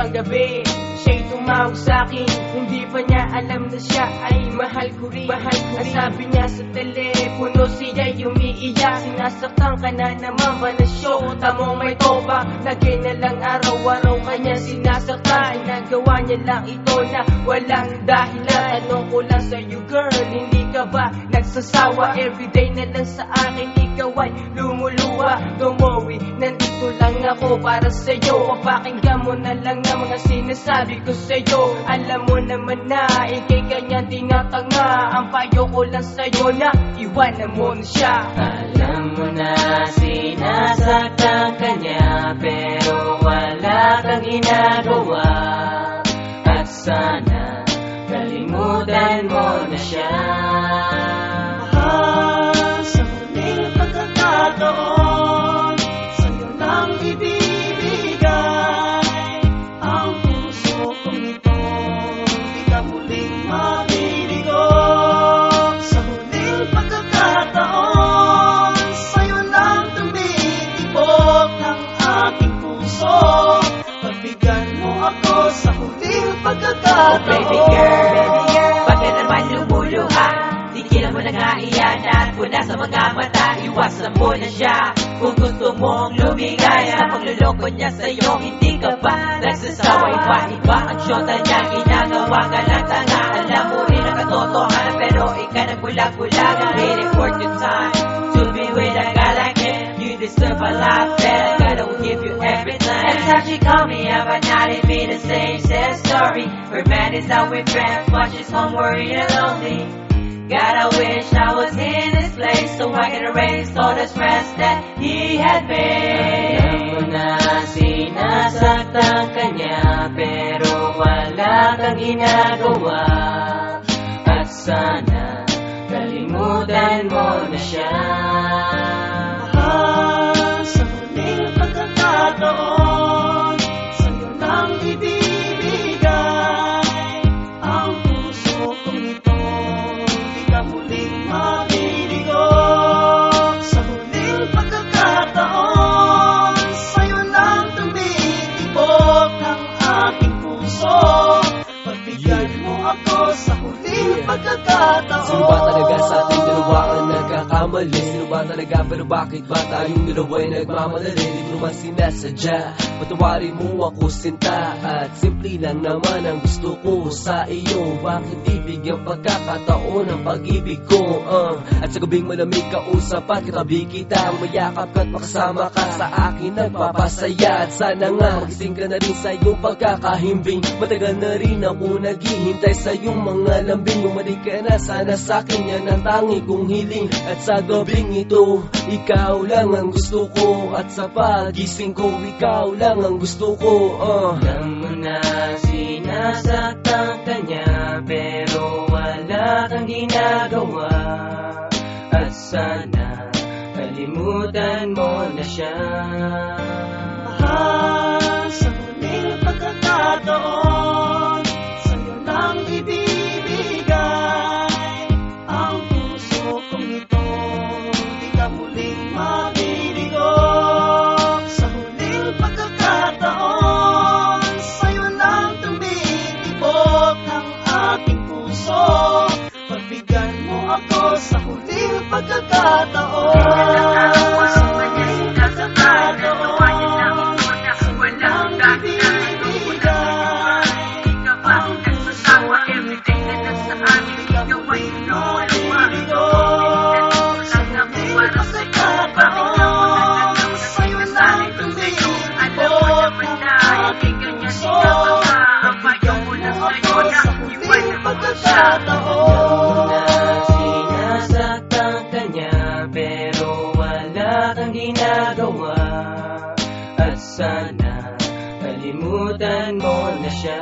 isang gabi, siya'y tumawag sa'kin. Hindi pa niya alam na siya ay mahal ko rin. Ang sabi niya sa telepono, siya'y umiiyak. Sinasaktan ka na naman ba na show? Tamong may toba, lagi na lang araw-araw kanya sinasaktan. Nagawa niya lang ito na walang dahilan. Tanong ko lang sa'yo girl, hindi ka ba nagsasawa? Everyday na lang sa akin ikaw ay lumuluha. Don't worry, nandito lang ako para sa'yo. Papakinggan mo na lang na mga sinasabi ko sa'yo. Alam mo naman na ikay kanya tinatanga. Ang payo ko lang sa'yo na iwanan mo na siya. Alam mo na sinasaktan kanya, pero wala kang ginagawa. At sana kalimutan mo na siya. Mahal, sa huling pagkakataon, sa'yo lang ibibigay ang puso kong ito. Di ka muling mabiligo. Sa huling pagkakataon, sa'yo lang tumitibok ang aking puso. Pagbigyan mo ako sa huling pagkakataon. Oh baby girl, bakit naman lumuluha? Di kila mo nangaiyanat mula sa mga mata. Iwasan mo na siya kung gusto mong lumigaya. Sa pagluloko niya sa'yo, hindi ka ba nagsasawa? Iba-iba ang syota niya, ginagawa ka lang tanga. Alam mo rin ang katotohanan, pero ikaw nagbulag-bulagan. Waiting for your time to be with a guy like him. You deserve a lot better, gotta give you everything. Every time she call me up at night, it be the same sad story. Her man is out with friends, while she's home worried and lonely. God, I wish I was in this place so I can erase all the stress that he had made. Alam mo na sinasaktan kanya, pero wala kang ginagawa. At sana kalimutan mo na siya. Mahal, sa huling pagkakataon, sa'yo lang ibibigay ang puso kong ito. Di ka muling mabiligo. Sa huling pagkakataon, sa'yo lang tumitibok ang aking puso. Pagbigyan mo ako sa huling pagkakataon. Sino ba talaga sa ating dalawa ang nagkakamali? Sino ba talaga, pero bakit ba tayong dalawa ay nagmamadali? Di ko naman sinasadya, patawarin mo ako sinta. At simple lang naman ang gusto ko sa iyo. Bakit di bigyan pagkakataon ang pag-ibig ko? At sa gabing malamig kausap at katabi kita, mayakap ka't makasama ka sa akin nagpapasaya. At sana nga magising ka na rin sa iyong pagkakahimbing. Matagal na rin ako naghihintay sa iyong mga lambing. Umalik ka na sana sa akin, yan ang tangi kong hiling. At sa gabing ito, ikaw lang ang gusto ko. At sa pagising ko, ikaw lang ang gusto ko. Alam mo na sinasaktan kanya, pero wala kang ginagawa. At sana kalimutan mo na siya. Mahal, sa huling pagkakataon, sa'yo lang ibibigay ang puso kong ito. Di ka muling mabiligo. Sa huling pagkakataon, sa'yo lang tumitibok ang aking puso. Pagbigyan mo ako sa huling pagkakataon. Sa huling pagkakataon, walang ibibigay ang puso everyday na lang sa amin. Ikaw ay lumuluha. Sa huling pagkakataon, sa'yo lang tumitibok ang aking puso. Pagbigyan mo ako sa huling pagkakataon. Sinasaktan kanya, pero wala kang ginagawa. At sana kalimutan mo na siya.